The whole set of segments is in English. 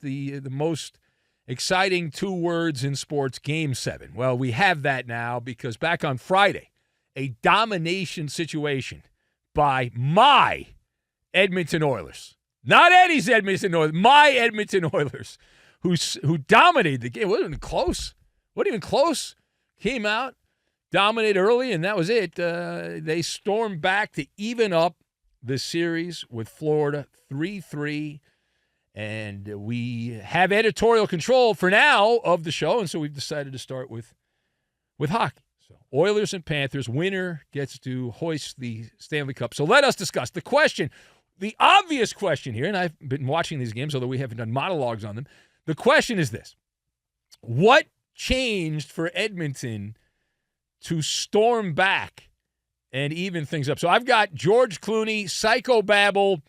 the most exciting two words in sports, Game 7. Well, we have that now because back on Friday, a domination situation by my Edmonton Oilers. Not Eddie's Edmonton Oilers, my Edmonton Oilers, who dominated the game. It wasn't even close. Wasn't even close. Came out, dominated early, and that was it. They stormed back to even up the series with Florida 3-3. And we have editorial control for now of the show, and so we've decided to start with hockey. So Oilers and Panthers, winner gets to hoist the Stanley Cup. So let us discuss the question, the obvious question here, and I've been watching these games, although we haven't done monologues on them. The question is this: what changed for Edmonton to storm back and even things up? So I've got George Clooney, Psychobabble,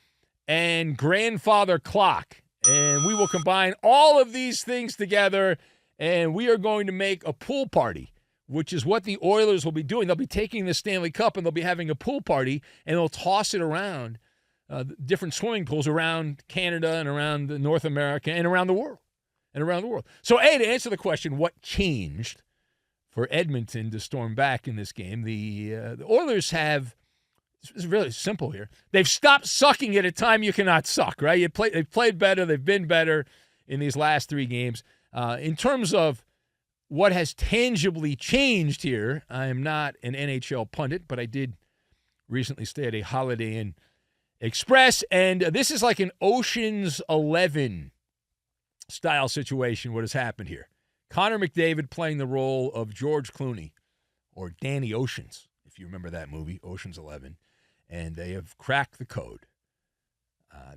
and Grandfather Clock. And we will combine all of these things together, and we are going to make a pool party, which is what the Oilers will be doing. They'll be taking the Stanley Cup, and they'll be having a pool party, and they'll toss it around different swimming pools around Canada and around North America and around the world. So, A, to answer the question, what changed for Edmonton to storm back in this game, the Oilers have – it's really simple here. They've stopped sucking at a time you cannot suck, right? They've played better. They've been better in these last three games. In terms of what has tangibly changed here, I am not an NHL pundit, but I did recently stay at a Holiday Inn Express, and this is like an Ocean's 11 style situation, what has happened here. Connor McDavid playing the role of George Clooney, or Danny Oceans, if you remember that movie, Ocean's 11. And they have cracked the code.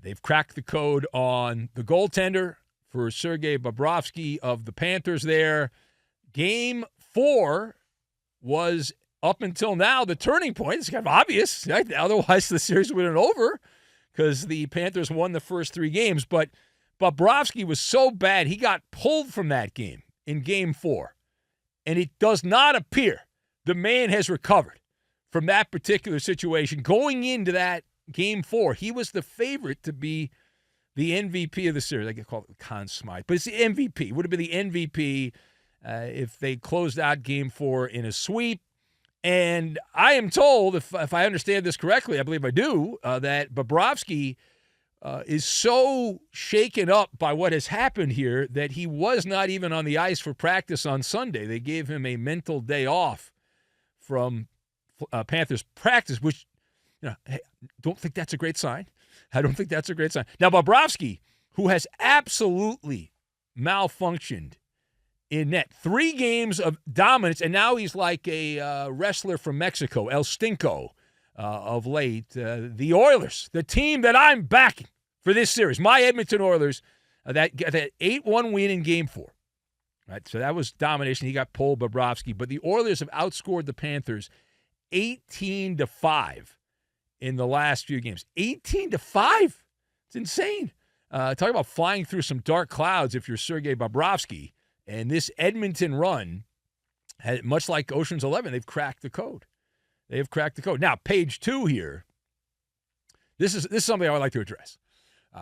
They've cracked the code on the goaltender for Sergei Bobrovsky of the Panthers there. Game 4 was, up until now, the turning point. It's kind of obvious. Right? Otherwise, the series would have been over because the Panthers won the first 3 games. But Bobrovsky was so bad, he got pulled from that game in Game 4. And it does not appear the man has recovered from that particular situation. Going into that Game 4, he was the favorite to be the MVP of the series. I get called the Conn Smythe, but it's the MVP. It would have been the MVP if they closed out Game 4 in a sweep. And I am told, if I understand this correctly, I believe I do, that Bobrovsky is so shaken up by what has happened here that he was not even on the ice for practice on Sunday. They gave him a mental day off from Panthers practice, which, hey, don't think that's a great sign. I don't think that's a great sign. Now, Bobrovsky, who has absolutely malfunctioned in net, 3 games of dominance, and now he's like a wrestler from Mexico, El Stinko, of late. The Oilers, the team that I'm backing for this series, my Edmonton Oilers, that 8-1 win in Game 4. Right, so that was domination. He got pulled, Bobrovsky. But the Oilers have outscored the Panthers 18-5 in the last few games. 18-5? It's insane. Talk about flying through some dark clouds if you're Sergei Bobrovsky. And this Edmonton run, much like Ocean's 11, they've cracked the code. They have cracked the code. Now, page 2 here, this is something I would like to address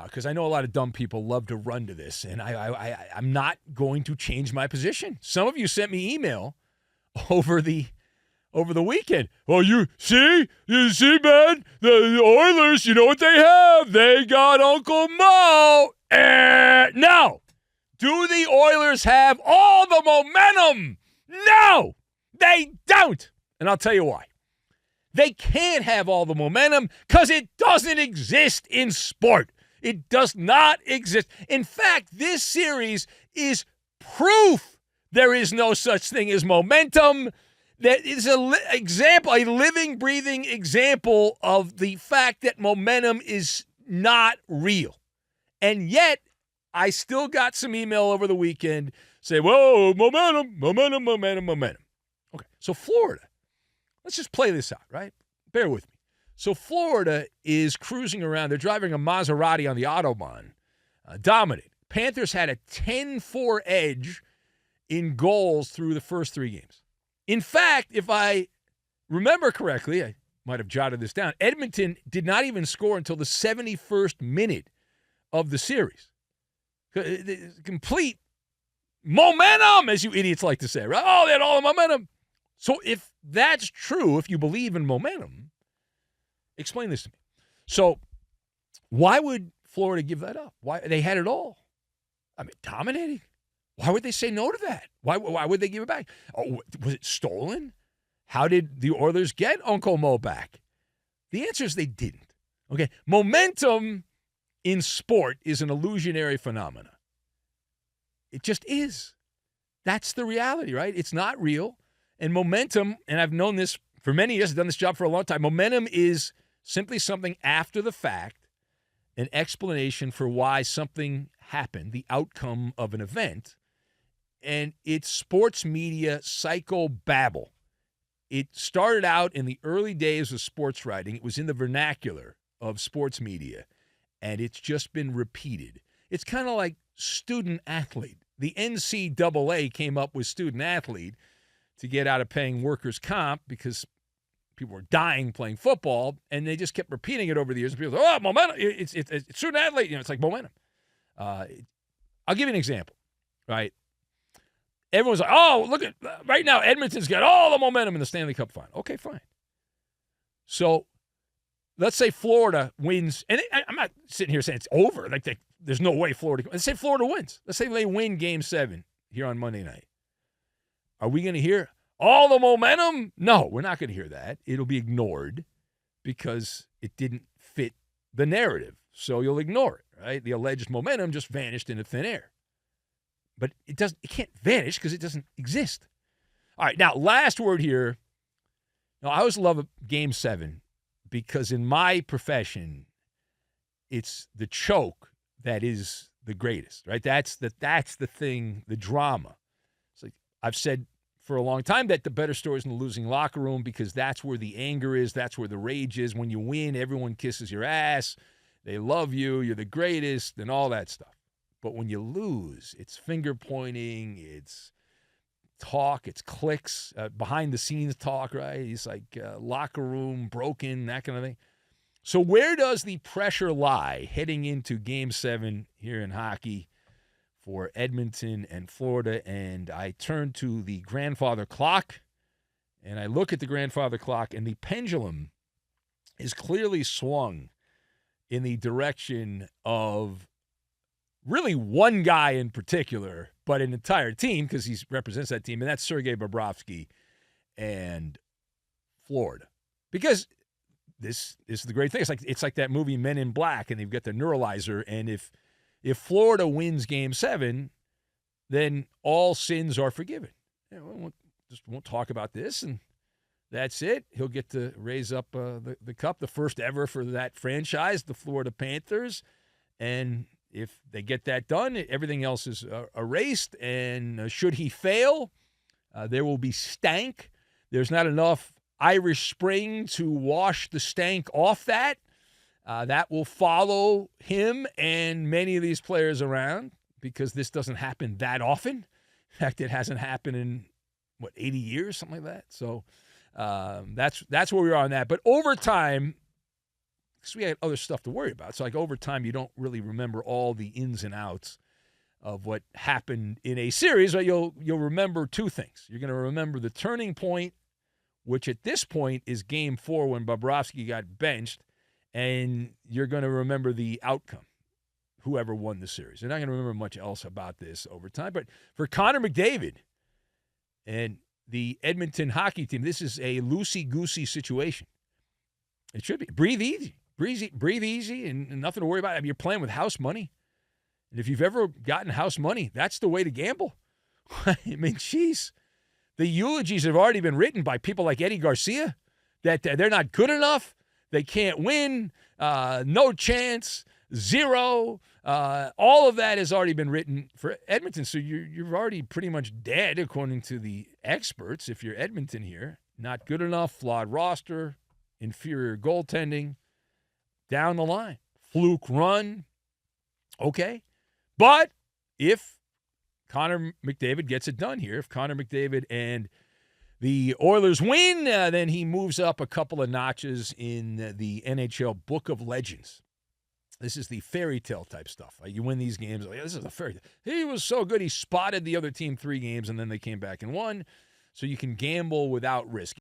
because I know a lot of dumb people love to run to this, and I'm not going to change my position. Some of you sent me email over the weekend. Oh, you see, man, the Oilers, you know what they have? They got Uncle Mo. No. Do the Oilers have all the momentum? No, they don't. And I'll tell you why. They can't have all the momentum because it doesn't exist in sport. It does not exist. In fact, this series is proof there is no such thing as momentum. That is a living, breathing example of the fact that momentum is not real. And yet, I still got some email over the weekend say, whoa, momentum. Okay, so Florida. Let's just play this out, right? Bear with me. So Florida is cruising around. They're driving a Maserati on the Autobahn, dominating. Panthers had a 10-4 edge in goals through the first 3 games. In fact, if I remember correctly, I might have jotted this down, Edmonton did not even score until the 71st minute of the series. Complete momentum, as you idiots like to say, right? Oh, they had all the momentum. So if that's true, if you believe in momentum, explain this to me. So why would Florida give that up? Why they had it all? I mean, dominating. Why would they say no to that? Why would they give it back? Oh, was it stolen? How did the Oilers get Uncle Mo back? The answer is they didn't. Okay, momentum in sport is an illusionary phenomenon. It just is. That's the reality, right? It's not real. And momentum, and I've known this for many years, I've done this job for a long time, momentum is simply something after the fact, an explanation for why something happened, the outcome of an event. And it's sports media psychobabble. It started out in the early days of sports writing. It was in the vernacular of sports media, and it's just been repeated. It's kind of like student athlete. The NCAA came up with student athlete to get out of paying workers' comp because people were dying playing football, and they just kept repeating it over the years. And people say, oh, momentum, it's student athlete. It's like momentum. I'll give you an example, right? Everyone's like, oh, look at right now, Edmonton's got all the momentum in the Stanley Cup Final. Okay, fine. So let's say Florida wins, and I'm not sitting here saying it's over. Like there's no way Florida. Let's say Florida wins. Let's say they win Game 7 here on Monday night. Are we going to hear all the momentum? No, we're not going to hear that. It'll be ignored because it didn't fit the narrative. So you'll ignore it, right? The alleged momentum just vanished into thin air. But it can't vanish because it doesn't exist. All right, now, last word here. Now, I always love Game 7 because in my profession, it's the choke that is the greatest, right? That's the thing, the drama. It's like I've said for a long time that the better story is in the losing locker room because that's where the anger is, that's where the rage is. When you win, everyone kisses your ass. They love you. You're the greatest and all that stuff. But when you lose, it's finger pointing, it's talk, it's clicks, behind the scenes talk, right? It's like locker room broken, that kind of thing. So where does the pressure lie heading into Game 7 here in hockey for Edmonton and Florida? And I turn to the grandfather clock, and I look at the grandfather clock, and the pendulum is clearly swung in the direction of really one guy in particular, but an entire team because he represents that team, and that's Sergei Bobrovsky and Florida. Because this is the great thing. It's like that movie Men in Black, and they've got the neuralizer, and if Florida wins Game 7, then all sins are forgiven. We won't talk about this, and that's it. He'll get to raise up the cup, the first ever for that franchise, the Florida Panthers, and if they get that done, everything else is erased, and should he fail, there will be stank. There's not enough Irish Spring to wash the stank off that. That will follow him and many of these players around because this doesn't happen that often. In fact, it hasn't happened in, 80 years, something like that. So that's where we are on that. But over time, because we had other stuff to worry about. So, over time, you don't really remember all the ins and outs of what happened in a series. But you'll remember two things. You're going to remember the turning point, which at this point is Game 4 when Bobrovsky got benched, and you're going to remember the outcome, whoever won the series. You're not going to remember much else about this over time. But for Connor McDavid and the Edmonton hockey team, this is a loosey-goosey situation. It should be. Breathe easy, and nothing to worry about. I mean, you're playing with house money. And if you've ever gotten house money, that's the way to gamble. I mean, jeez. The eulogies have already been written by people like Eddie Garcia that they're not good enough, they can't win, no chance, zero. All of that has already been written for Edmonton. So you're already pretty much dead, according to the experts, if you're Edmonton here. Not good enough, flawed roster, inferior goaltending, down the line. Fluke run, okay. But if Connor McDavid gets it done here, if Connor McDavid and the Oilers win, then he moves up a couple of notches in the NHL Book of Legends. This is the fairy tale type stuff. You win these games. Like, this is a fairy tale. He was so good. He spotted the other team 3 games, and then they came back and won. So you can gamble without risk.